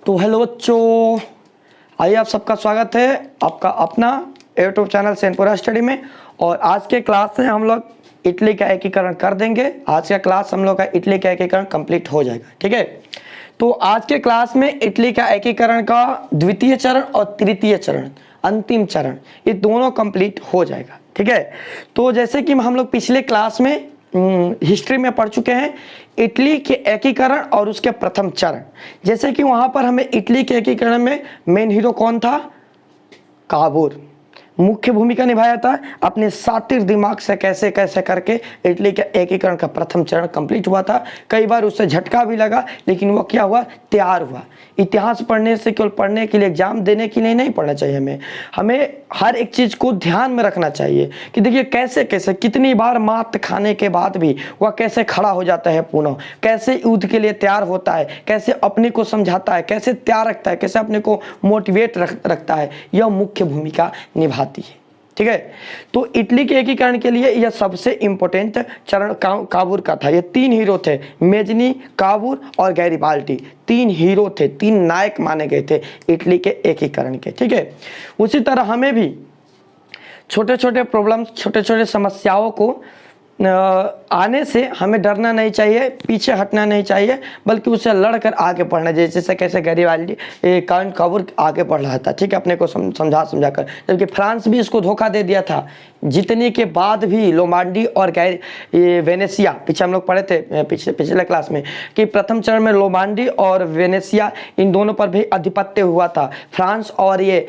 तो हेलो बच्चों, आइए आप सबका स्वागत है आपका अपना यूट्यूब चैनल सेनपुरा स्टडी में। और आज के क्लास में हम लोग इटली का एकीकरण कर देंगे। आज का क्लास हम लोग का इटली का एकीकरण कंप्लीट हो जाएगा, ठीक है। तो आज के क्लास में इटली का एकीकरण का द्वितीय चरण और तृतीय चरण, अंतिम चरण, ये दोनों कंप्लीट हो जाएगा, ठीक है। तो जैसे कि हम लोग पिछले क्लास में हिस्ट्री में पढ़ चुके हैं इटली के एकीकरण और उसके प्रथम चरण। जैसे कि वहां पर हमें इटली के एकीकरण में मेन हीरो कौन था? काबूर मुख्य भूमिका निभाया था। अपने शातिर दिमाग से कैसे कैसे करके इटली के एकीकरण का प्रथम चरण कंप्लीट हुआ था। कई बार उससे झटका भी लगा, लेकिन वो क्या हुआ? तैयार हुआ। इतिहास पढ़ने से केवल पढ़ने के लिए, एग्जाम देने के लिए नहीं पढ़ना चाहिए। हमें हर एक चीज़ को ध्यान में रखना चाहिए कि देखिए कैसे कैसे कितनी बार मात खाने के बाद भी वह कैसे खड़ा हो जाता है पुनः, कैसे युद्ध के लिए तैयार होता है, कैसे अपने को समझाता है, कैसे तैयार रखता है, कैसे अपने को मोटिवेट रखता है। यह मुख्य भूमिका निभाती है, ठीक है। तो इटली के एकीकरण के लिए यह सबसे इंपॉर्टेंट चरण काबूर का था। ये तीन हीरो थे, मेजनी, काबूर और गैरिबाल्डी। तीन हीरो थे, तीन नायक माने गए थे इटली के एकीकरण के, ठीक है। उसी तरह हमें भी छोटे छोटे प्रॉब्लम्स, छोटे छोटे समस्याओं को आने से हमें डरना नहीं चाहिए, पीछे हटना नहीं चाहिए, बल्कि उससे लड़कर आगे बढ़ना चाहिए। जैसे कैसे गैरिबाल्डी काबूर आगे बढ़ रहा था, ठीक है, अपने को समझा कर। जबकि फ्रांस भी इसको धोखा दे दिया था। जीतने के बाद भी लोमांडी और वेनेसिया, पीछे हम लोग पढ़े थे पिछले क्लास में कि प्रथम चरण में लोमांडी और वेनेसिया, इन दोनों पर भी आधिपत्य हुआ था। फ्रांस और ये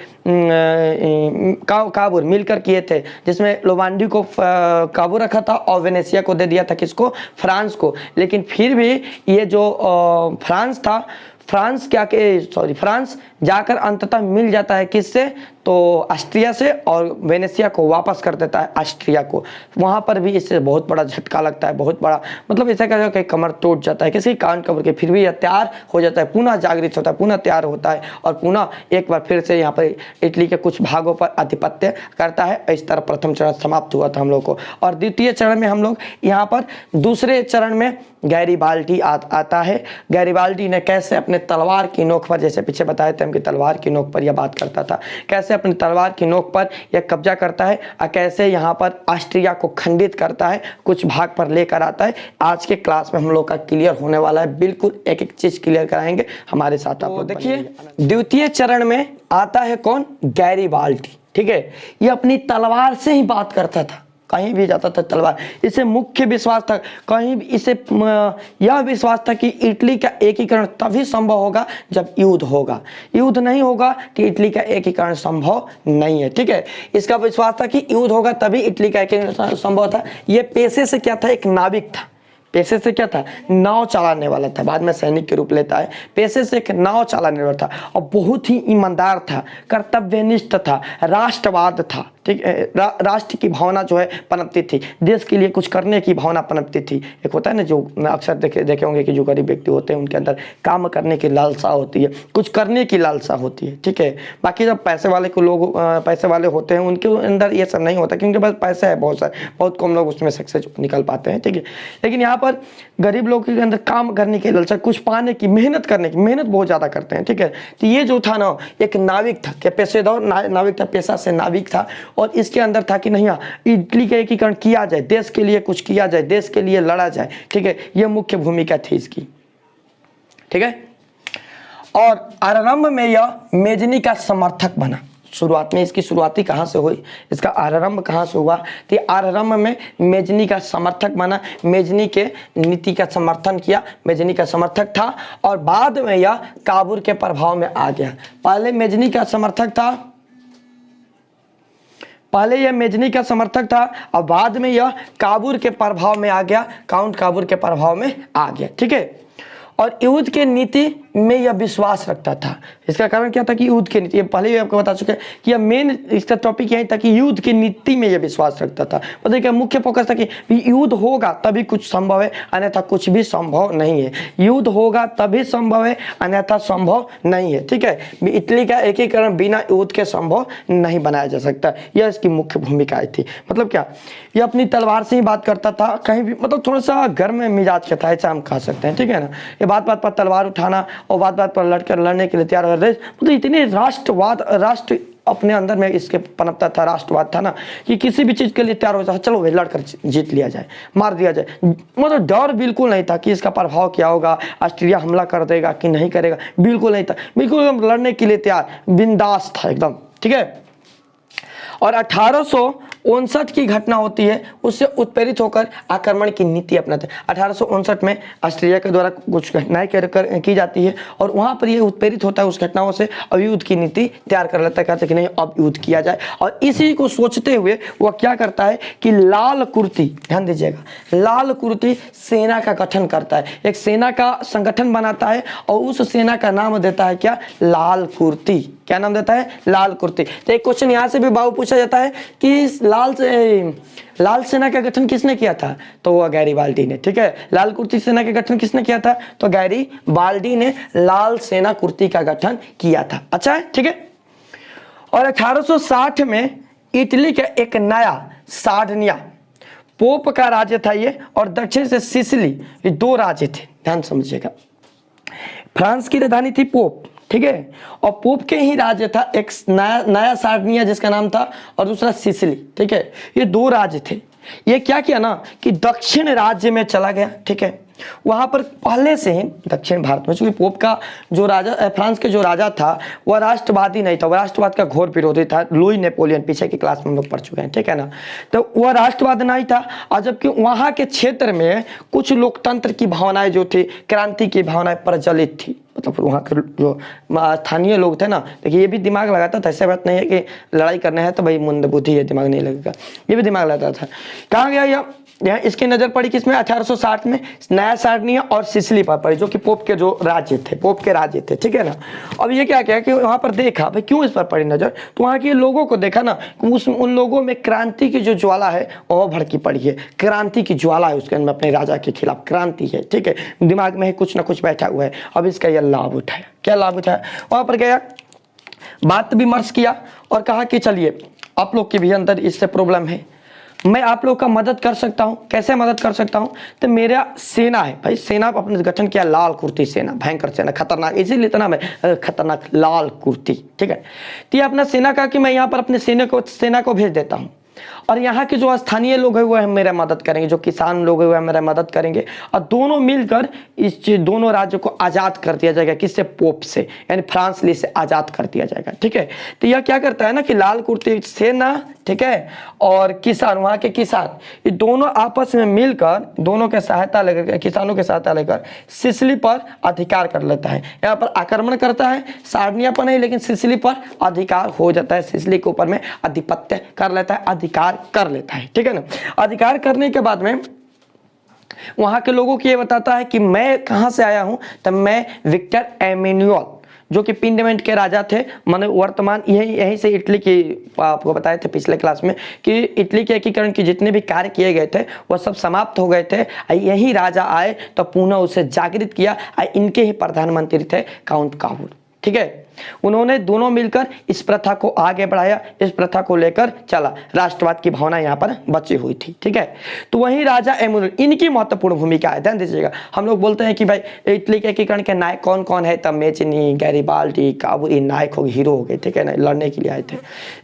काबूर मिलकर किए थे, जिसमें लोमांडी को काबू रखा था और वेनेसिया को दे दिया था, किसको? फ्रांस को। लेकिन फिर भी ये जो फ्रांस था, फ्रांस जाकर अंततः मिल जाता है किससे? तो ऑस्ट्रिया से, और वेनेसिया को वापस कर देता है ऑस्ट्रिया को। वहाँ पर भी इससे बहुत बड़ा झटका लगता है, बहुत बड़ा, मतलब ऐसा कहा कि कमर टूट जाता है किसी कान कब्र के। फिर भी यह तैयार हो जाता है, पुनः जागृत होता है, पुनः तैयार होता है और पुनः एक बार फिर से यहाँ पर इटली के कुछ भागों पर आधिपत्य करता है। इस तरह प्रथम चरण समाप्त हुआ था हम लोग को। और द्वितीय चरण में हम लोग यहाँ पर दूसरे चरण में गैरिबाल्डी आता है। गैरिबाल्डी ने कैसे अपने तलवार की नोक पर, जैसे पीछे बताए थे हम कि तलवार की नोक पर यह बात करता था, कैसे अपनी तलवार की नोक पर यह कब्जा करता है और कैसे यहाँ पर ऑस्ट्रिया को खंडित करता है, कुछ भाग पर लेकर आता है। आज के क्लास में हम लोग का क्लियर होने वाला है, बिल्कुल एक एक चीज क्लियर कराएंगे हमारे साथ। आप लोग देखिए, द्वितीय चरण में आता है कौन? गैरिबाल्डी, ठीक है। ये अपनी तलवार से ही बात करता था, कहीं भी जाता था तलवार। इसे मुख्य विश्वास था, कहीं भी इसे यह विश्वास था कि इटली का एकीकरण तभी संभव होगा जब युद्ध होगा। युद्ध नहीं होगा कि इटली का एकीकरण संभव नहीं है, ठीक है। इसका विश्वास था कि युद्ध होगा तभी इटली का एकीकरण संभव था। यह पेशे से क्या था? एक नाविक था। पेशे से क्या था? नाव चलाने वाला था, बाद में सैनिक के रूप लेता है। पेशे से एक नाव चलाने वाला था और बहुत ही ईमानदार था, कर्तव्यनिष्ठ था, राष्ट्रवाद था, ठीक है। राष्ट्र की भावना जो है पनपती थी, देश के लिए कुछ करने की भावना पनपती थी। एक होता है ना, जो अक्सर देखे होंगे कि जो गरीब व्यक्ति होते हैं उनके अंदर काम करने की लालसा होती है, कुछ करने की लालसा होती है, ठीक है। बाकी जब पैसे वाले होते हैं उनके अंदर ये सब नहीं होता, क्योंकि बस पैसा है बहुत सारे, बहुत कम लोग उसमें सक्सेस निकल पाते हैं, ठीक है। लेकिन यहाँ पर गरीब लोगों के अंदर काम करने की लालसा, कुछ पाने की, मेहनत करने की, मेहनत बहुत ज्यादा करते हैं, ठीक है। तो ये जो था ना, एक नाविक था, क्या पेशेदार नाविक था, पेशा से नाविक था। और इसके अंदर था कि नहीं, इटली का एकीकरण किया जाए, देश के लिए कुछ किया जाए, देश के लिए लड़ा जाए, ठीक है। यह मुख्य भूमिका थी इसकी, ठीक है। और आरंभ में यह मेजनी का समर्थक बना। शुरुआत में इसकी शुरुआती कहाँ से हुई, इसका आरंभ कहाँ से हुआ? तो आरंभ में मेजनी का समर्थक बना, मेजनी के नीति का समर्थन किया, मेजनी का समर्थक था। और बाद में यह काबूर के प्रभाव में आ गया। पहले मेजनी का समर्थक था, पहले यह मेजनी का समर्थक था और बाद में यह काबूर के प्रभाव में आ गया, काउंट काबूर के प्रभाव में आ गया, ठीक है। और युद्ध के नीति में यह विश्वास रखता था। इसका कारण क्या था कि युद्ध की नीति, पहले भी आपको बता चुके हैं कि यह मेन इसका टॉपिक यही था कि युद्ध की नीति में यह विश्वास रखता था। मतलब क्या मुख्य फोकस था कि युद्ध होगा तभी कुछ संभव है, अन्यथा कुछ भी संभव नहीं है। युद्ध होगा तभी संभव है, अन्यथा संभव नहीं है, ठीक है। इटली का एकीकरण बिना युद्ध के संभव नहीं बनाया जा सकता। यह इसकी मुख्य भूमिका थी। मतलब क्या, यह अपनी तलवार से ही बात करता था, कहीं भी, मतलब थोड़ा सा गर्म मिजाज का था, ऐसा हम कह सकते हैं, ठीक है ना। ये बात बात पर तलवार उठाना और बात बात पर लड़ने के लिए तैयार हो रहे। मतलब इतने राष्ट्र अपने अंदर में इसके पनपता था, राष्ट्रवाद था ना, कि किसी भी चीज़ के लिए तैयार हो जाता, चलो भाई लड़कर जीत लिया जाए, मार दिया जाए। मतलब डर बिल्कुल नहीं था कि इसका प्रभाव क्या होगा, ऑस्ट्रिया हमला कर देगा कि नहीं करेगा, बिल्कुल नहीं था, बिल्कुल लड़ने के लिए तैयार, बिंदास था एकदम, ठीक है। और 1859 की घटना होती है, उससे उत्प्रेरित होकर आक्रमण की नीति अपनाते हैं। 1859 में ऑस्ट्रिया के द्वारा कुछ घटनाएं की जाती है और वहाँ पर ये उत्प्रेरित होता है उस घटनाओं से, अब युद्ध की नीति तैयार कर लेता है, कहते हैं कि नहीं अब युद्ध किया जाए। और इसी को सोचते हुए वह क्या करता है कि लाल कुर्ती, ध्यान दीजिएगा, लाल कुर्ती सेना का गठन करता है, एक सेना का संगठन बनाता है और उस सेना का नाम देता है क्या, लाल कुर्ती। क्या नाम देता है, लाल कुर्ती। तो एक क्वेश्चन यहाँ से भी बाबू पूछा जाता है कि लाल सेना का गठन किसने किया था, तो वह गैरीबाल्डी ने, ठीक है। लाल कुर्ती सेना का गठन किसने किया था, तो गैरीबाल्डी ने लाल सेना कुर्ती का गठन किया था। अच्छा है, ठीक है। और 1860 में इटली का एक नया सार्डिनिया, पोप का राज्य था ये, और दक्षिण से सिसिली, ये दो राज्य थे, ध्यान समझिएगा। फ्रांस की राजधानी थी पोप, ठीक है, और पोप के ही राज्य था एक नया सार्डिनिया जिसका नाम था, और दूसरा सिसिली, ठीक है। ये दो राज्य थे। ये क्या किया ना कि दक्षिण राज्य में चला गया, ठीक है। वहां पर पहले से ही दक्षिण भारत में, चूंकि पोप का जो राजा, फ्रांस के जो राजा था वह राष्ट्रवादी नहीं था, वह राष्ट्रवाद का घोर विरोधी था। लुई नेपोलियन, पीछे की क्लास में हम लोग पढ़ चुके हैं, ठीक है ना। तो वह राष्ट्रवाद नहीं था, और जबकि वहां के क्षेत्र में कुछ लोकतंत्र की भावनाएं जो थी, क्रांति की भावनाएं प्रज्वलित थी। मतलब वहाँ के जो स्थानीय लोग थे ना, देखिए ये भी दिमाग लगाता था, ऐसा बात नहीं है कि लड़ाई करने है तो भाई मंद बुद्धि है, दिमाग नहीं लगेगा, ये भी दिमाग लगाता था। कहाँ गया यहाँ इसकी नजर पड़ी किसमें, 1860 में नया सार्डिनिया और सिसिली पर पड़ी, जो कि पोप के जो राज्य थे, पोप के राज्य थे, ठीक है ना। अब ये क्या किया कि वहाँ पर देखा भाई क्यों इस पर पड़ी नजर, तो वहाँ के लोगों को देखा ना, उन लोगों में क्रांति की जो ज्वाला है वह भड़की पड़ी है, क्रांति की ज्वाला है उसके अंदर, अपने राजा के खिलाफ क्रांति है, ठीक है। दिमाग में कुछ ना कुछ बैठा हुआ है, अब इसका यह लाभ उठाया। क्या लाभ उठाया, वहाँ पर गया, बात विमर्श किया और कहा कि चलिए आप लोग के भी अंदर इससे प्रॉब्लम है, मैं आप लोग का मदद कर सकता हूं। कैसे मदद कर सकता हूं, तो मेरा सेना है भाई, सेना अपने गठन किया, लाल कुर्ती सेना, भयंकर सेना, खतरनाक, इसीलिए इतना मैं खतरनाक, लाल कुर्ती, ठीक है। तो ये अपना सेना का कि मैं यहाँ पर अपने सेना को भेज देता हूँ, और यहाँ के जो स्थानीय लोग हैं वो मेरा मदद करेंगे, जो किसान लोग हैं वो मेरा मदद करेंगे, और दोनों मिलकर इस दोनों राज्यों को आज़ाद कर दिया जाएगा। किससे, पोप से, यानी फ्रांस से आज़ाद कर दिया जाएगा, ठीक है। तो यह क्या करता है ना कि लाल कुर्ती सेना, ठीक है, और किसान, वहाँ के किसान, ये दोनों आपस में मिलकर, दोनों के सहायता लेकर, किसानों की सहायता लेकर सिसिली पर अधिकार कर लेता है। यहाँ पर आक्रमण करता है, सार्डिनिया पर नहीं लेकिन सिसिली पर अधिकार हो जाता है, सिसिली के ऊपर में आधिपत्य कर लेता है, अधिकार कर लेता है, ठीक है ना। अधिकार करने के बाद में वहां के लोगों को यह बताता है कि मैं कहां से आया हूं, तो मैं विक्टर एमेनुअल, जो कि पिंडमेंट के राजा थे, माने वर्तमान यहीं से इटली की, आपको बताए थे पिछले क्लास में कि इटली के एकीकरण के जितने भी कार्य किए गए थे वह सब समाप्त हो गए थे। यही राजा आए तो पुनः उसे जागृत किया, इनके ही प्रधानमंत्री थे काउंट काबूल, ठीक है। उन्होंने दोनों मिलकर इस प्रथा को आगे बढ़ाया, इस प्रथा को लेकर चला, राष्ट्रवाद की भावना यहाँ पर बची हुई थी, ठीक है। तो वही राजा एमुल, इनकी महत्वपूर्ण भूमिका है, ध्यान दीजिएगा। हम लोग बोलते हैं कि भाई इटली के एकीकरण के नायक कौन कौन है, तब मेचनी, गैरीबाल्डी, काबूल, नायक हो गए, हीरो हो गए, ठीक है ना, लड़ने के लिए आए थे।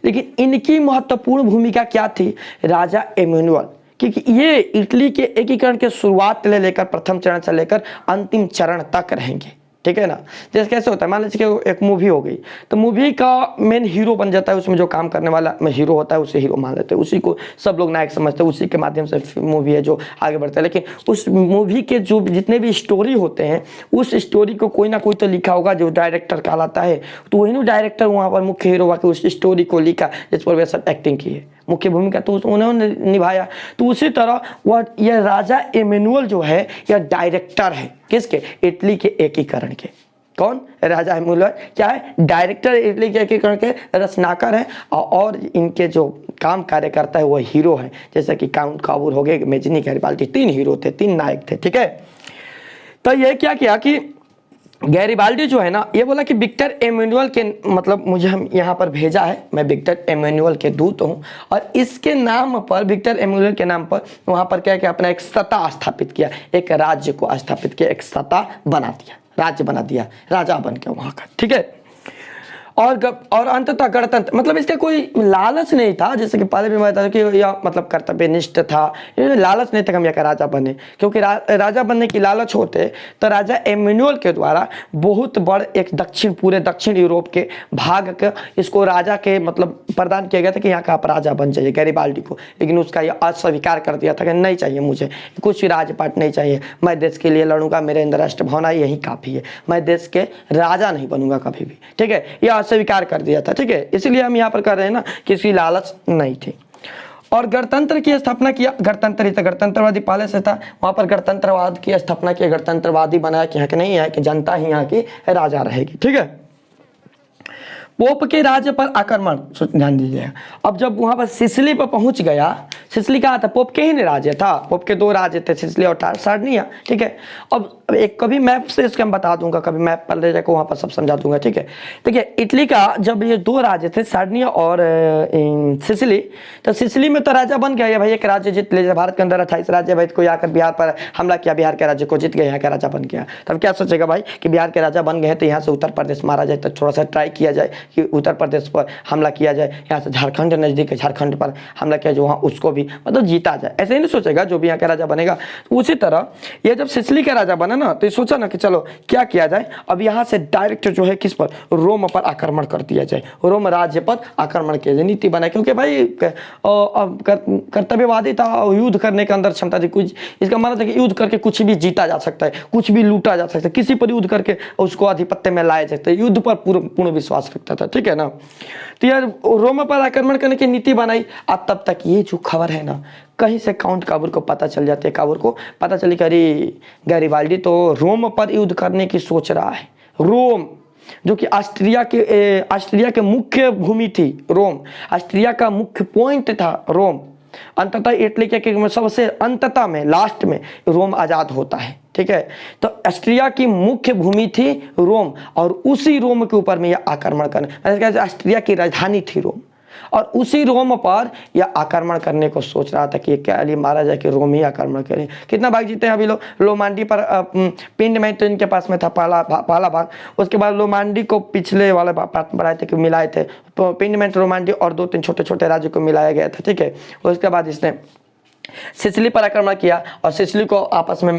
लेकिन इनकी महत्वपूर्ण भूमिका क्या थी, राजा एमुनुअल, क्योंकि ये इटली के एकीकरण के शुरुआत से लेकर, प्रथम चरण से लेकर अंतिम चरण तक रहेंगे, ठीक है ना। जैसे कैसे होता है, मान लीजिए कि एक मूवी हो गई, तो मूवी का मेन हीरो बन जाता है, उसमें जो काम करने वाला में हीरो होता है उसे हीरो मान लेते हैं, उसी को सब लोग नायक समझते हैं, उसी के माध्यम से मूवी है जो आगे बढ़ता है। लेकिन उस मूवी के जो जितने भी स्टोरी होते हैं, उस स्टोरी को कोई ना कोई तो लिखा होगा जो डायरेक्टर कहलाता है, तो वही ना डायरेक्टर वहाँ पर मुख्य हीरो आके उस स्टोरी को लिखा, जिस पर वे सब एक्टिंग की है, मुख्य भूमिका तो उन्होंने निभाया। तो उसी तरह वह यह राजा एमेनुअल जो है यह डायरेक्टर है, किसके, इटली के एकीकरण के। कौन, राजा एमुनुअल क्या है, डायरेक्टर, इटली के एकीकरण के रचनाकार है, और इनके जो काम कार्य करता है वह हीरो है, जैसे कि काउंट काबूल हो गए, मेजनी, गैरीबाल्डी, 3 हीरो थे, 3 नायक थे, ठीक है। तो ये क्या किया कि गैरीबाल्डी जो है ना, ये बोला कि विक्टर एमेनुअल के, मतलब मुझे हम यहाँ पर भेजा है, मैं विक्टर एमेनुअल के दूत हूँ, और इसके नाम पर, विक्टर एमेनुअल के नाम पर वहाँ पर क्या किया, अपना एक सत्ता स्थापित किया, एक राज्य को स्थापित किया, एक सत्ता बना दिया, राज्य बना दिया, राजा बन गया वहाँ का, ठीक है। और अंततः गणतंत्र, मतलब इसका कोई लालच नहीं था, जैसे कि पहले भी मैं बताया कि यह मतलब कर्तव्यनिष्ठ था, ये लालच नहीं था कि हम यहाँ का राजा बने, क्योंकि राजा बनने की लालच होते तो राजा एमेनुअल के द्वारा बहुत बड़ एक पूरे दक्षिण यूरोप के भाग के इसको राजा के मतलब प्रदान किया गया था कि यहाँ का आप राजा बन जाइए गैरिबाल्डी को, लेकिन उसका यह अस्वीकार कर दिया था कि नहीं चाहिए मुझे कुछ भी राजपाट नहीं चाहिए, मैं देश के लिए लड़ूंगा, मेरे अंदर राष्ट्र भावना यही काफ़ी है, मैं देश के राजा नहीं बनूंगा कभी भी, ठीक है, यह स्वीकार कर दिया था, ठीक है। इसलिए हम यहाँ पर कर रहे हैं ना कि इसकी लालच नहीं थी। और गणतंत्र की स्थापना किया, गणतंत्रवादी पहले से था, वहां पर गणतंत्रवाद की स्थापना किया, गणतंत्रवादी बनाया कि यहाँ के नहीं है कि जनता ही यहाँ की राजा रहेगी, ठीक है। पोप के राज्य पर आक्रमण, ध्यान दीजिएगा, अब जब वहां पर सिसिली पर पहुंच गया, सिसिली कहा था पोप के ही नहीं राज्य था, पोप के 2 राज्य थे, सिसिली और सार्डिनिया, ठीक है। अब एक कभी मैप से इसके हम बता दूंगा, कभी मैप पर ले जाकर वहां पर सब समझा दूंगा, ठीक है। देखिए इटली का जब ये 2 राज्य थे सार्डिनिया और सिसिली, तो सिसिली में तो राजा बन गया, ये भाई एक राज्य जीत ले, भारत के अंदर 28 राज्य, भाई कोई आकर बिहार पर हमला किया, बिहार के राज्य को जीत गया, यहाँ का राजा बन गया, तब क्या सोचेगा भाई कि बिहार के राजा बन गए तो यहाँ से उत्तर प्रदेश मारा जाए, तो थोड़ा सा ट्राई किया जाए कि उत्तर प्रदेश पर हमला किया जाए, यहाँ से झारखंड नजदीक है, झारखंड पर हमला किया जाए, वहाँ उसको भी मतलब जीता जाए, ऐसे ही नहीं सोचेगा जो भी यहाँ का राजा बनेगा। उसी तरह ये जब सिसिली का राजा बना ना, तो सोचा ना कि चलो क्या किया जाए, अब यहाँ से डायरेक्ट जो है किस पर, रोम पर आक्रमण कर दिया जाए, रोम राज्य पर आक्रमण किया जाए, नीति बनाए, क्योंकि भाई कर्तव्यवादी था, युद्ध करने के अंदर क्षमता थी, कुछ इसका मतलब था कि युद्ध करके कुछ भी जीता जा सकता है, कुछ भी लूटा जा सकता है, किसी पर युद्ध करके उसको आधिपत्य में लाया जा सकता है, युद्ध पर पूर्ण विश्वास रखता था, ठीक है ना। तो यार रोम पर आक्रमण करने की नीति बनाई। अब तब तक ये जो खबर है ना, कहीं से काउंट काबूर को पता चल जाती है, काबूर को पता चली कि अरे गैरिबाल्डी तो रोम पर युद्ध करने की सोच रहा है। रोम जो कि ऑस्ट्रिया के मुख्य भूमि थी, रोम ऑस्ट्रिया का मुख्य पॉइंट था रोम, अंततः इटली के सबसे अंततः में लास्ट में रोम आजाद होता है, ठीक है। तो ऑस्ट्रिया की मुख्य भूमि थी रोम, और उसी रोम के ऊपर में यह आक्रमण करने, ऑस्ट्रिया की राजधानी थी रोम, और उसी रोम पर यह आक्रमण करने को सोच रहा था कि क्या लिए मारा जाए कि रोम ही आक्रमण करें। कितना भाग जीते हैं अभी लोग, लोमांडी पर पिंड में तो इनके पास में था पहला भाग, उसके बाद लोमांडी को पिछले वाले पार्ट बढ़ाए थे कि मिलाए थे, तो पिंड में रोमांडी और 2-3 छोटे छोटे राज्यों को मिलाया गया था, ठीक है। उसके बाद इसने सिसिली पर आक्रमण किया और सिसिली को आपस में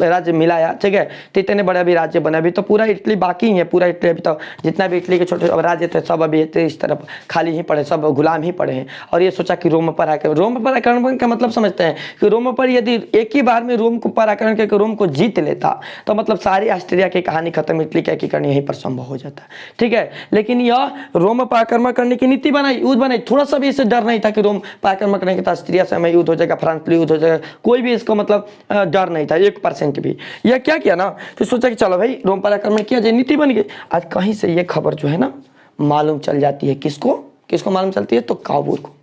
राज्य मिलाया, ठीक है। तो इतने बड़े अभी राज्य बने, अभी तो पूरा इटली बाकी ही है, पूरा इटली अभी तो जितना भी इटली के छोटे राज्य थे सब अभी इस तरफ खाली ही पड़े, सब गुलाम ही पड़े हैं। और ये सोचा कि रोम पर आक्रमण का मतलब समझते हैं कि रोम पर यदि एक ही बार में रोम पर आक्रमण करके रोम को जीत लेता तो मतलब सारी ऑस्ट्रिया की कहानी खत्म, इटली का एकीकरण यहीं पर संभव हो जाता, ठीक है। लेकिन यह रोम पर आक्रमण करने की नीति बनाई, युद्ध बनाई, थोड़ा सा भी इससे डर नहीं था कि रोम पर आक्रमण करने के ऑस्ट्रिया से युद्ध हो जाएगा, फ्रांस युद्ध हो जाएगा, कोई भी इसको मतलब डर नहीं था 1% भी। यह क्या किया ना, तो सोचा कि चलो भाई रोम पर आक्रमण किया जाए, नीति बन गई। आज कहीं से ये खबर जो है ना मालूम चल जाती है, किसको मालूम चलती है, तो काबूर को।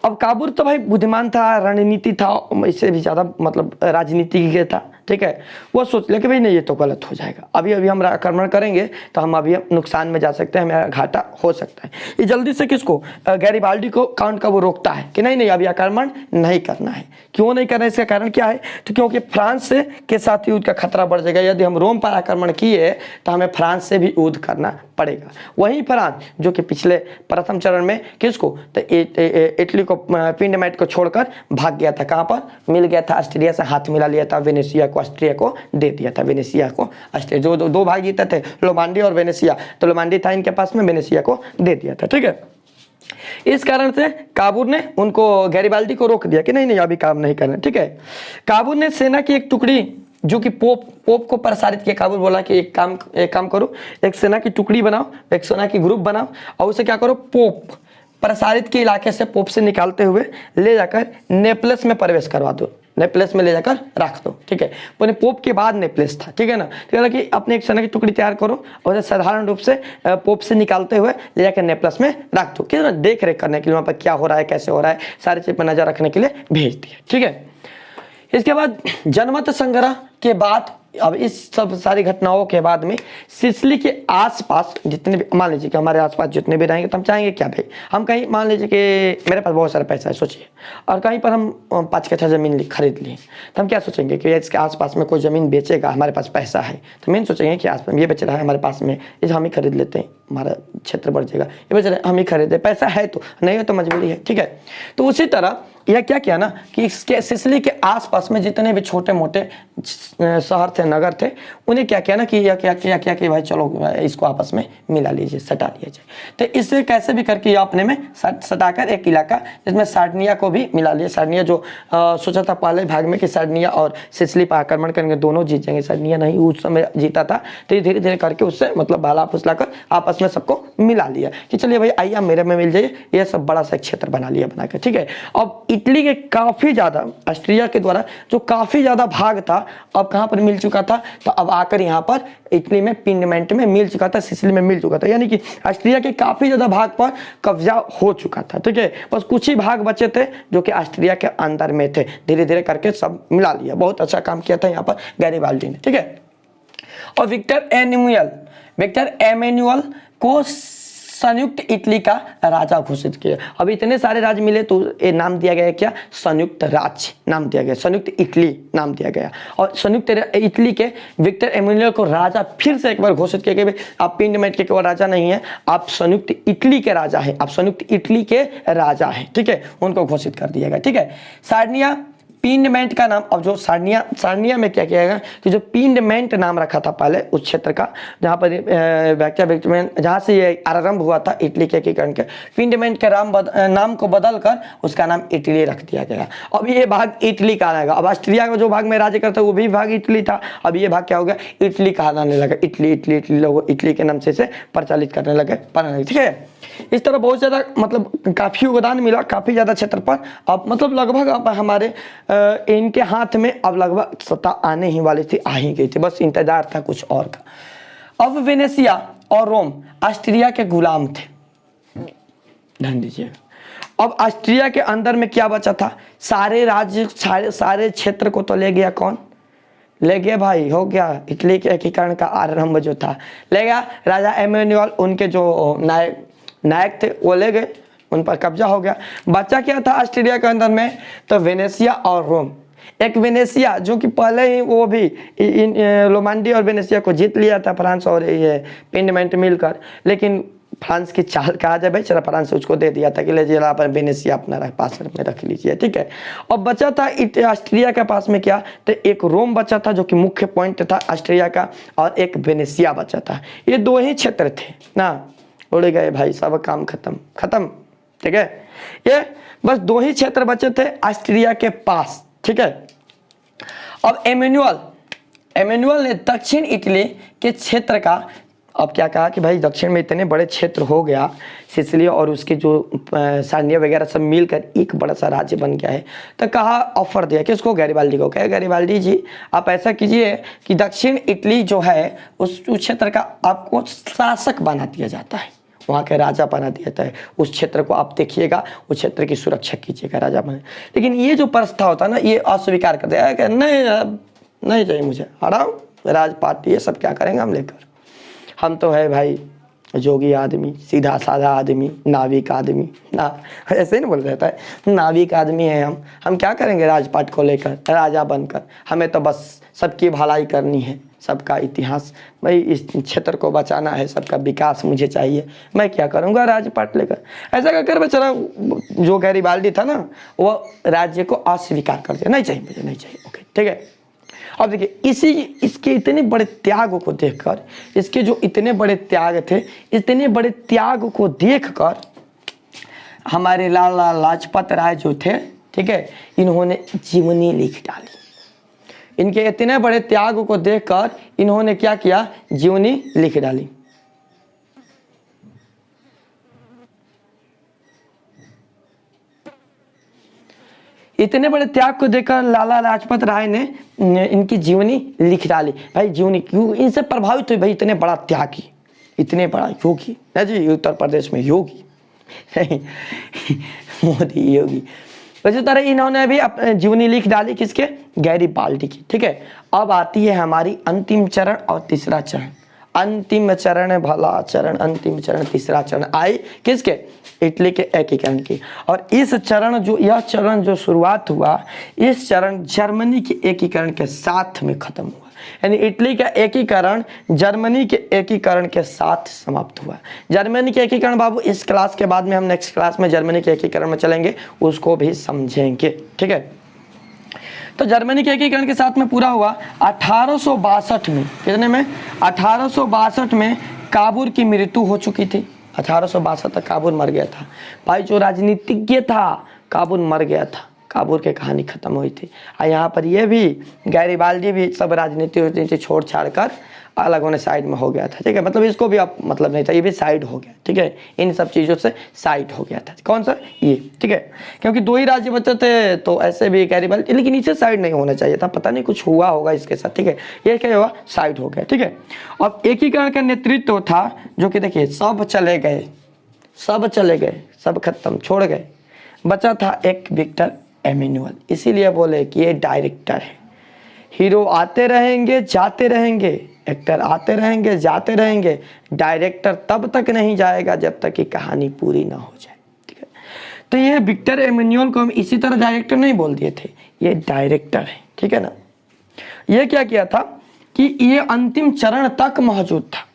अब काबूर तो भाई बुद्धिमान था, रणनीति था, इससे भी ज्यादा मतलब राजनीति था, ठीक है। वो सोच लिया कि भाई नहीं ये तो गलत हो जाएगा, अभी हम आक्रमण करेंगे तो हम अभी नुकसान में जा सकते हैं, हमें घाटा हो सकता है। ये जल्दी से किसको, गैरिबाल्डी को काउंट का वो रोकता है कि नहीं अभी आक्रमण नहीं करना है। क्यों नहीं करना है, इसका कारण क्या है, तो क्योंकि फ्रांस के साथ युद्ध का खतरा बढ़ जाएगा। यदि हम रोम पर आक्रमण किए तो हमें फ्रांस से भी युद्ध करना पड़ेगा। वही फ्रांस जो कि पिछले प्रथम चरण में किसको, तो इटली को, पिंडमेट को छोड़कर भाग गया था, कहाँ पर मिल गया था, ऑस्ट्रिया से हाथ मिला लिया था, वेनेसिया को ऑस्ट्रिया को दे दिया था, वेनेसिया को ऑस्ट्रिया, जो दो भाग जीते थे लोमांडी और वेनेसिया, तो लोमांडी था इनके पास में, वेनेसिया को दे दिया था, ठीक है। इस कारण से काबूर ने उनको गैरिबाल्डी को रोक दिया कि नहीं अभी काम नहीं करना, ठीक है। काबूर ने सेना की एक टुकड़ी जो कि पोप को प्रसारित किया, काबूल बोला कि एक काम करो, एक सेना की टुकड़ी बनाओ, एक सेना की ग्रुप बनाओ, और उसे क्या करो, पोप प्रसारित के इलाके से पोप से निकालते हुए ले जाकर नेपलस में प्रवेश करवा दो, नेपलस में ले जाकर रख दो, ठीक है। पोप के बाद नेपलस था, ठीक है ना। तो कि अपने एक सेना की टुकड़ी तैयार करो और साधारण रूप से पोप से निकालते हुए ले जाकर नेपलस में रख दो, ठीक है ना, देख रेख करने के लिए, वहाँ पर क्या हो रहा है, कैसे हो रहा है, सारी चीज पर नजर रखने के लिए भेज दिया, ठीक है। इसके बाद जनमत संग्रह के बाद अब इस सब सारी घटनाओं के बाद में सिसिली के आसपास जितने भी, मान लीजिए कि हमारे आसपास जितने भी रहेंगे तो हम चाहेंगे क्या भाई, हम कहीं मान लीजिए कि मेरे पास बहुत सारा पैसा है सोचिए, और कहीं पर हम 5 कट्ठा ज़मीन खरीद लिए, तो हम क्या सोचेंगे कि इसके आसपास में कोई ज़मीन बेचेगा, हमारे पास पैसा है तो मेन सोचेंगे कि आसपास ये बेच रहा है हमारे पास में, इसे हम ही खरीद लेते हैं, हमारा क्षेत्र बढ़ जाएगा, ये बेच रहे हम ही खरीदे, पैसा है तो, नहीं है तो मजबूरी है, ठीक है। तो उसी तरह यह क्या किया ना कि इसके सिसिली के आसपास में जितने भी छोटे मोटे शहर थे, नगर थे, उन्हें क्या किया ना कि यह क्या किया कि भाई चलो इसको आपस में मिला लीजिए, सटा लिया जाए। तो इससे कैसे भी करके यह अपने में सटाकर एक इलाका जिसमें सार्डिनिया को भी मिला लिया। सार्डिनिया जो सोचा था पहले भाग में कि सार्डिनिया और सिसिली पर आक्रमण करेंगे, दोनों जीत जाएंगे, सार्डिनिया नहीं उस समय जीता था, तो धीरे धीरे करके उससे मतलब भाला फुसला कर आपस में सबको मिला लिया कि चलिए भाई आइए मेरे में मिल जाइए, यह सब बड़ा सा क्षेत्र बना लिया बनाकर, ठीक है। अब इटली के काफी ज्यादा, ऑस्ट्रिया के द्वारा जो काफी ज्यादा भाग था अब कहां पर मिल चुका था, तो अब आकर यहां पर इटली में पिंडमेंट में मिल चुका था, सिसिली में मिल चुका था, यानी कि ऑस्ट्रिया के काफी ज्यादा भाग पर कब्जा हो चुका था, ठीक है। बस कुछ ही भाग बचे थे जो कि ऑस्ट्रिया के अंदर में थे, धीरे धीरे करके सब मिला लिया। बहुत अच्छा काम किया था यहाँ पर गैरिबाल्डी ने, ठीक है। और विक्टर एमेनुअल को संयुक्त इटली का राजा घोषित किया। अब इतने सारे राज्य मिले तो ये नाम दिया गया क्या, संयुक्त राज्य नाम दिया गया, संयुक्त इटली नाम दिया गया। और संयुक्त इटली के विक्टर एमेनुअल को राजा फिर से एक बार घोषित किया कि आप पिंडमेंट के केवल राजा नहीं है, आप संयुक्त इटली के राजा हैं, आप संयुक्त इटली के राजा हैं, ठीक है, उनको घोषित कर दिया गया, ठीक है। सार्डिनिया पिंडमेंट का नाम, अब जो सार्डिनिया में क्या किया गया कि जो पिंडमेंट नाम रखा था पहले उस क्षेत्र का, जहाँ पर जहाँ से ये आरंभ हुआ था इटली के एकीकरण के, पिंडमेंट के नाम को बदलकर उसका नाम इटली रख दिया गया। अब ये भाग इटली का आएगा। अब ऑस्ट्रिया का जो भाग में राज्य करता वो भी भाग इटली था, अब ये भाग क्या हो गया, इटली कहलाने लगा, इटली इटली इटली लोग इटली के नाम से इसे प्रचलित करने लगे, ठीक है। इस तरह बहुत ज़्यादा मतलब काफ़ी योगदान मिला, काफ़ी ज़्यादा क्षेत्र पर। अब मतलब लगभग अब हमारे इनके हाथ में अब लगभग सत्ता आने ही वाली थी, आ ही गई थी, बस इंतजार था कुछ और का। अब वेनेसिया और रोम ऑस्ट्रिया के गुलाम थे, ध्यान दीजिए। अब ऑस्ट्रिया के अंदर में क्या बचा था, सारे राज्य सारे क्षेत्र को तो ले गया कौन, ले गया भाई, हो गया इटली के एकीकरण का आरंभ जो था, ले गया राजा एमेनुअल, उनके जो नायक थे वो ले गए, उन पर कब्जा हो गया। बचा क्या था ऑस्ट्रिया के अंदर में, तो वेनेसिया और रोम। एक वेनेसिया जो कि पहले ही वो भी लोमांडी और वेनेसिया को जीत लिया था फ्रांस और ये पिंडमेंट मिलकर, लेकिन फ्रांस की चाल कहा जाए भाई, चला फ्रांस उसको दे दिया था कि ले जिला पर वेनेसिया अपना पास में रख लीजिए, ठीक है। और बचा था ऑस्ट्रिया के पास में क्या, तो एक रोम बचा था जो कि मुख्य पॉइंट था ऑस्ट्रिया का, और एक वेनेसिया बचा था। ये दो ही क्षेत्र थे ना, उड़ गए भाई, सब काम खत्म, ठीक है। ये बस दो ही क्षेत्र बचे थे ऑस्ट्रिया के पास, ठीक है। अब एमेनुअल ने दक्षिण इटली के क्षेत्र का अब क्या कहा कि भाई दक्षिण में इतने बड़े क्षेत्र हो गया, सिसिली और उसके जो सार्डिनिया वगैरह सब मिलकर एक बड़ा सा राज्य बन गया है, तो कहा ऑफर दिया किसको, गैरिबाल्डी को, कहे गैरिबाल्डी जी आप ऐसा कीजिए कि दक्षिण इटली जो है उस क्षेत्र का आपको शासक बना दिया जाता है, वहाँ के राजा बना दिया जाता है, उस क्षेत्र को आप देखिएगा, उस क्षेत्र की सुरक्षा कीजिएगा, राजा बने। लेकिन ये जो प्रस्ताव था ना, ये अस्वीकार कर दिया कि नहीं चाहिए मुझे, हटाओ राज पार्टी ये सब क्या करेंगे हम लेकर, हम तो है भाई जोगी आदमी, सीधा साधा आदमी, नाविक आदमी ना, ऐसे ही नहीं बोल रहता है, नाविक आदमी है हम क्या करेंगे राजपाट को लेकर, राजा बनकर, हमें तो बस सबकी भलाई करनी है, सबका इतिहास भाई इस क्षेत्र को बचाना है, सबका विकास मुझे चाहिए, मैं क्या करूँगा राजपाट लेकर। ऐसा कहकर बेचारा जो गैरिबाल्डी था ना, वो राज्य को अस्वीकार कर दिया, नहीं चाहिए मुझे, नहीं चाहिए, ओके ठीक है। अब देखिए इसके इतने बड़े त्याग को देखकर, इसके जो इतने बड़े त्याग थे, इतने बड़े त्याग को देखकर हमारे लाला लाजपत राय जो थे, ठीक है, इन्होंने जीवनी लिख डाली। इनके इतने बड़े त्याग को देखकर इन्होंने क्या किया, जीवनी लिख डाली। इतने बड़े त्याग को देखकर लाला लाजपत राय ने इनकी जीवनी लिख डाली। भाई जीवनी क्यों इनसे प्रभावित हुई, भाई इतने बड़ा त्यागी, इतने बड़ा योगी ना जी, उत्तर प्रदेश में योगी मोदी योगी, इसी तरह इन्होंने भी अपने जीवनी लिख डाली किसके, गैरिबाल्डी की। ठीक है, अब आती है हमारी अंतिम चरण और तीसरा चरण। अंतिम चरण भला चरण, अंतिम चरण तीसरा चरण आई किसके, इटली के एकीकरण की। और इस चरण जो, यह चरण जो शुरुआत हुआ, इस चरण जर्मनी के एकीकरण के साथ में खत्म हुआ। यानी इटली का एकीकरण जर्मनी के एकीकरण के साथ समाप्त हुआ। जर्मनी के एकीकरण बाबू इस क्लास के बाद में हम नेक्स्ट क्लास में जर्मनी के एकीकरण में चलेंगे, उसको भी समझेंगे। ठीक है, तो जर्मनी के एकीकरण के साथ में पूरा हुआ 1862 में। कितने में, 1862 में काबुल की मृत्यु हो चुकी थी। 1862 तक काबुल मर गया था भाई। जो राजनीतिज्ञ था काबुल मर गया था, काबुल की कहानी खत्म हुई थी। और यहाँ पर ये भी गैरिबाल्डी भी सब राजनीति छोड़ छाड़ कर अलग होने साइड में हो गया था। ठीक है, मतलब इसको भी अब मतलब नहीं था, ये भी साइड हो गया। ठीक है, इन सब चीज़ों से साइड हो गया था। कौन सा, ये। ठीक है, क्योंकि दो ही राज्य बचे थे तो ऐसे भी गैरिबाल्डी, लेकिन इसे साइड नहीं होना चाहिए था, पता नहीं कुछ हुआ होगा इसके साथ। ठीक है, ये क्या हुआ, साइड हो गया। ठीक है, अब एकीकरण का नेतृत्व था जो कि देखिए सब चले गए, सब चले गए, सब खत्म, छोड़ गए, बचा था एक विक्टर एमेनुअल। इसीलिए बोले कि ये डायरेक्टर है। हीरो आते रहेंगे जाते रहेंगे, एक्टर आते रहेंगे जाते रहेंगे, डायरेक्टर तब तक नहीं जाएगा जब तक कि कहानी पूरी ना हो जाए। ठीक है, तो ये विक्टर एमेनुअल को हम इसी तरह डायरेक्टर नहीं बोल दिए थे, ये डायरेक्टर है। ठीक है ना, ये क्या किया था कि ये अंतिम चरण तक मौजूद था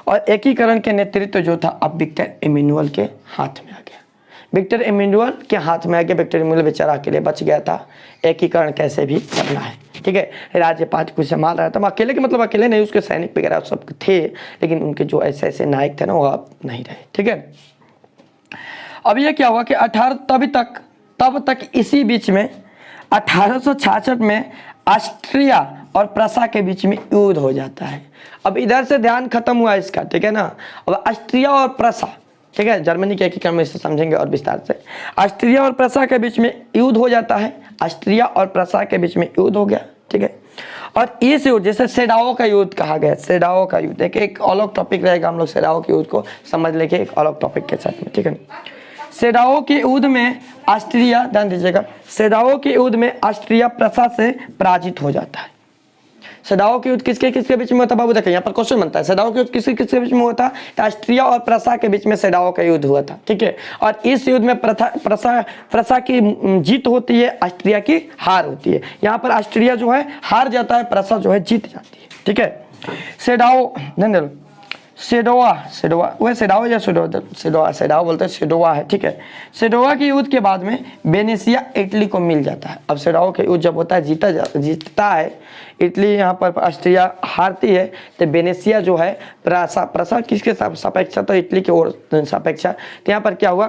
और एकीकरण के नेतृत्व जो था अब विक्टर एमेनुअल के हाथ में आ गया। विक्टर एमेनुअल के हाथ में आ गया। विक्टर एमेनुअल बेचारा अकेले बच गया था, एकीकरण कैसे भी करना है। ठीक है, राज्यपाल को संभाल रहा था अकेले के, मतलब अकेले नहीं, उसके सैनिक वगैरह सब थे, लेकिन उनके जो ऐसे ऐसे नायक थे ना वो अब नहीं रहे। ठीक है, अब ये क्या हुआ कि तब तक इसी बीच में 1866 में ऑस्ट्रिया और प्रसा के बीच में युद्ध हो जाता है। अब इधर से ध्यान खत्म हुआ इसका। ठीक है ना, अब ऑस्ट्रिया और प्रसा, ठीक है, जर्मनी के एकीकरण में इसे समझेंगे और विस्तार से। ऑस्ट्रिया और प्रसा के बीच में युद्ध हो जाता है, ऑस्ट्रिया और प्रसा के बीच में युद्ध हो गया। ठीक है, और इस युद्ध जैसे सेडाओ का युद्ध कहा गया, सेडाओ का युद्ध एक अलग टॉपिक रहेगा, हम लोग सेडाओ के युद्ध को समझ लेंगे एक अलग टॉपिक के साथ में। ठीक है, सेडाओ के युद्ध में ऑस्ट्रिया, ध्यान दीजिएगा, सेडाओ के युद्ध में ऑस्ट्रिया प्रसा से पराजित हो जाता है। सेडाओ के युद्ध किसके किसके बीच में होता है बाबू, देखिए यहाँ पर क्वेश्चन बनता है, सेडाओ के युद्ध किसके किसके बीच में होता है, ऑस्ट्रिया और प्रसा के बीच में सेडाओ का युद्ध हुआ था। ठीक है, और इस युद्ध में प्रसा की जीत होती है, ऑस्ट्रिया की हार होती है। यहाँ पर ऑस्ट्रिया जो है हार जाता है, प्रसा जो है जीत जाती है। ठीक है, सेडाओ बोलते हैं, सेडोवा है। ठीक है, सेडोवा के युद्ध के बाद में वेनेसिया इटली को मिल जाता है। अब सेडोवा के युद्ध जब होता है, जीतता है इटली, यहाँ पर ऑस्ट्रिया हारती है, तो वेनेसिया जो है प्रसा किसके सापेक्ष तो इटली की ओर सापेक्ष। तो यहाँ पर क्या हुआ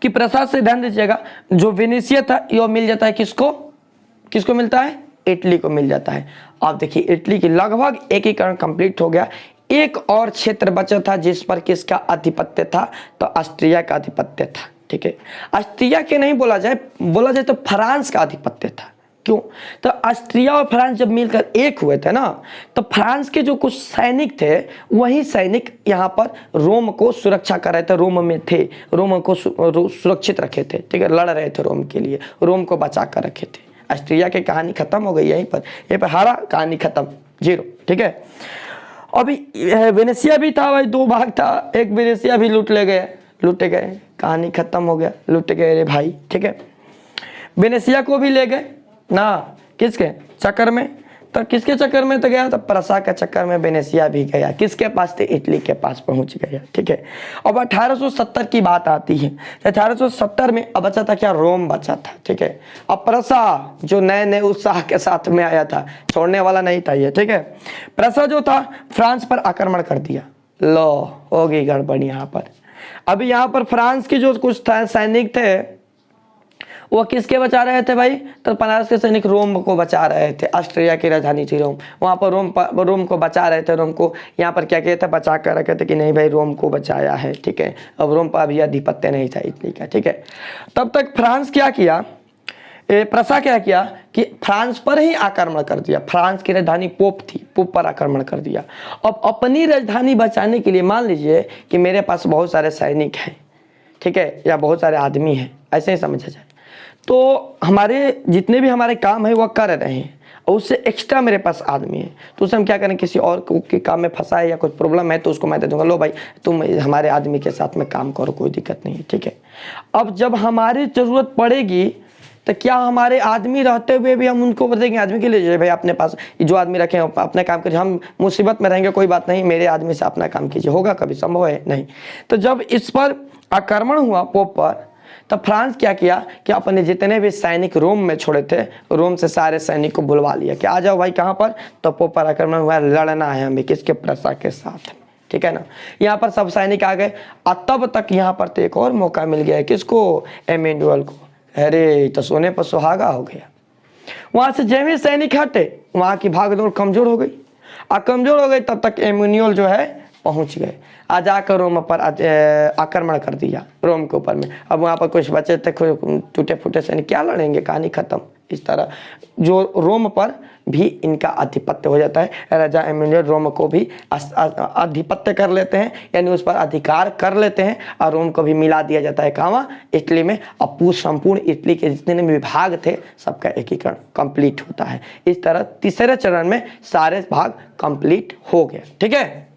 कि प्रसा से, ध्यान दीजिएगा, जो वेनेसिया था ये मिल जाता है किसको मिलता है, इटली को मिल जाता है। अब देखिए इटली की लगभग एकीकरण कंप्लीट हो गया। एक और क्षेत्र बचा था जिस पर किसका आधिपत्य था, तो ऑस्ट्रिया का आधिपत्य था। ठीक है, ऑस्ट्रिया के नहीं बोला जाए तो फ्रांस का आधिपत्य था। क्यों, तो ऑस्ट्रिया और फ्रांस जब मिलकर एक हुए थे ना, तो फ्रांस के जो कुछ सैनिक थे वही सैनिक यहाँ पर रोम को सुरक्षा कर रहे थे, रोम में थे, रोम को सुरक्षित रखे थे। ठीक है, लड़ रहे थे रोम के लिए, रोम को बचा कर रखे थे। ऑस्ट्रिया की कहानी खत्म हो गई यहीं पर हारा, कहानी खत्म, 0। ठीक है, अभी वेनेसिया भी था भाई, 2 भाग था, एक वेनेसिया भी लूटे गए, कहानी खत्म हो गया, लूट गए रे भाई। ठीक है, वेनेसिया को भी ले गए ना, किसके चक्कर में, तो किसके चक्कर में तो गया, तो प्रसा के चक्कर में वेनेसिया भी गया, किसके पास थे, इटली के पास पहुंच गया। ठीक है, अब 1870 की बात आती है। 1870 में अब बचा था क्या, रोम बचा था। ठीक है, अब प्रसा जो नए उत्साह के साथ में आया था, छोड़ने वाला नहीं था ये। ठीक है, प्रसा जो था फ्रांस पर आक्रमण कर दिया, लो हो गई गड़बड़ यहाँ पर। अभी यहाँ पर फ्रांस की जो कुछ सैनिक थे वो किसके बचा रहे थे भाई, तो बनारस के सैनिक रोम को बचा रहे थे, ऑस्ट्रिया की राजधानी थी रोम, वहाँ पर रोम को बचा रहे थे। रोम को यहाँ पर क्या किया था, बचा कर रखे थे कि नहीं भाई रोम को बचाया है। ठीक है, अब रोम पर अभी आधिपत्य नहीं था इटली का। ठीक है, तब तक फ्रांस क्या किया, प्रसा क्या किया कि फ्रांस पर ही आक्रमण कर दिया। फ्रांस की राजधानी पोप थी, पोप पर आक्रमण कर दिया। अब अपनी राजधानी बचाने के लिए, मान लीजिए कि मेरे पास बहुत सारे सैनिक हैं, ठीक है, या बहुत सारे आदमी हैं, ऐसे ही समझा जाए, तो हमारे जितने भी हमारे काम है वो कर रहे हैं और उससे एक्स्ट्रा मेरे पास आदमी है, तो उसे हम क्या करें, किसी और के काम में फंसा है या कुछ प्रॉब्लम है तो उसको मैं दे दूंगा, लो भाई तुम हमारे आदमी के साथ में काम करो, कोई दिक्कत नहीं है, ठीक है। अब जब हमारी ज़रूरत पड़ेगी तो क्या हमारे आदमी रहते हुए भी हम उनको बताएंगे आदमी के लिए भाई अपने पास जो आदमी रखे हैं अपने काम करिए, हम मुसीबत में रहेंगे कोई बात नहीं, मेरे आदमी से अपना काम कीजिए, होगा कभी, संभव है नहीं। तो जब इस पर आक्रमण हुआ पोप पर, तब फ्रांस क्या किया कि अपने जितने भी सैनिक रोम में छोड़े थे, रोम से सारे सैनिक को बुलवा लिया कि आ जाओ भाई, कहाँ पर, तो पोप पर आक्रमण हुआ, लड़ना है हमें, किसके, प्रसा के साथ, ठीक है ना। यहाँ पर सब सैनिक आ गए और तब तक यहाँ पर तो एक और मौका मिल गया है, किसको, एमेनुअल को। अरे तो सोने पर सुहागा हो गया। वहां से जैसे सैनिक हटे वहां की भागदौड़ कमजोर हो गई, और कमजोर हो गई तब तक एमेनुअल जो है पहुंच गए, आ जाकर रोम पर आक्रमण कर दिया रोम के ऊपर में। अब वहाँ पर कुछ बचे थे टूटे फूटे सैनिक, क्या लड़ेंगे, कहानी खत्म। इस तरह जो रोम पर भी इनका आधिपत्य हो जाता है, राजा एमेनुअल रोम को भी आधिपत्य कर लेते हैं, यानी उस पर अधिकार कर लेते हैं और रोम को भी मिला दिया जाता है कहाँ, इटली में। अब संपूर्ण इटली के जितने भी विभाग थे सबका एकीकरण कंप्लीट होता है। इस तरह तीसरे चरण में सारे भाग कंप्लीट हो गए, ठीक है।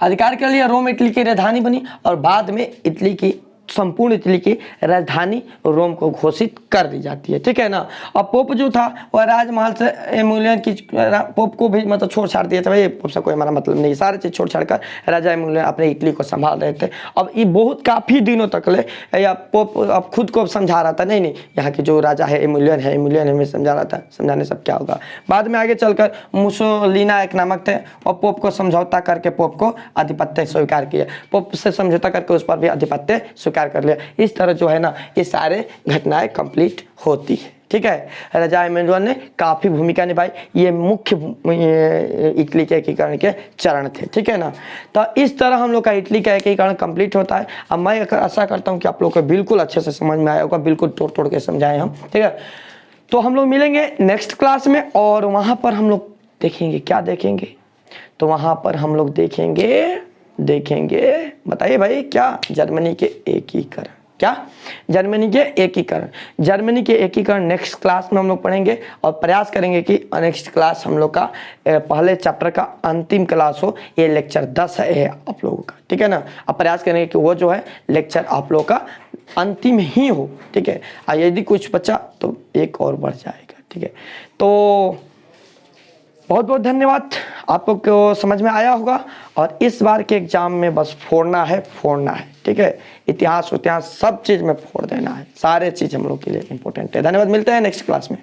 अधिकार कर लिया, रोम इटली की राजधानी बनी और बाद में इटली की संपूर्ण इटली की राजधानी रोम को घोषित कर दी जाती है, ठीक है ना। और पोप जो था वह राजमहल से एमुलियन की, पोप को भी मतलब छोड़ छाड़ दिया था, भाई पोप से कोई हमारा मतलब नहीं, सारे चीज़ छोड़ छाड़ कर राजा एमुलियन अपने इटली को संभाल रहे थे। अब ये बहुत काफ़ी दिनों तक ले, या पोप अब खुद को समझा रहा था, नहीं यहाँ के जो राजा है एमुलियन हमें समझा रहा था, समझाने सब क्या होगा। बाद में आगे चलकर मुसोलिना एक नामक थे और पोप को समझौता करके पोप को आधिपत्य स्वीकार किया, पोप से समझौता करके उस पर भी आधिपत्य स्वीकार कर लिया। इस तरह जो है ना ये सारे घटनाएं कंप्लीट होती है, ठीक है। राजा एमेनुअल ने काफी भूमिका निभाई, ये मुख्य इटली के एकीकरण के चरण थे, ठीक है ना। तो इस तरह हम लोग का इटली का एकीकरण कंप्लीट होता है। अब मैं आशा करता हूँ कि आप लोग को बिल्कुल अच्छे से समझ में आया होगा, बिल्कुल तोड़ तोड़ के समझाए हम, ठीक है। तो हम लोग मिलेंगे नेक्स्ट क्लास में और वहां पर हम लोग देखेंगे, क्या देखेंगे, तो वहां पर हम लोग देखेंगे बताइए भाई, क्या, जर्मनी के एकीकरण, क्या, जर्मनी के एकीकरण, जर्मनी के एकीकरण नेक्स्ट क्लास में हम लोग पढ़ेंगे और प्रयास करेंगे कि नेक्स्ट क्लास हम लोग का पहले चैप्टर का अंतिम क्लास हो। ये लेक्चर 10 है आप लोगों का, ठीक है ना। अब प्रयास करेंगे कि वो जो है लेक्चर आप लोगों का अंतिम ही हो, ठीक है। और यदि कुछ बचा तो एक और बढ़ जाएगा, ठीक है। तो बहुत बहुत धन्यवाद, आप लोग को समझ में आया होगा। और इस बार के एग्जाम में बस फोड़ना है, ठीक है। इतिहास सब चीज़ में फोड़ देना है, सारे चीज़ हम लोग के लिए इंपॉर्टेंट है। धन्यवाद, मिलते हैं नेक्स्ट क्लास में।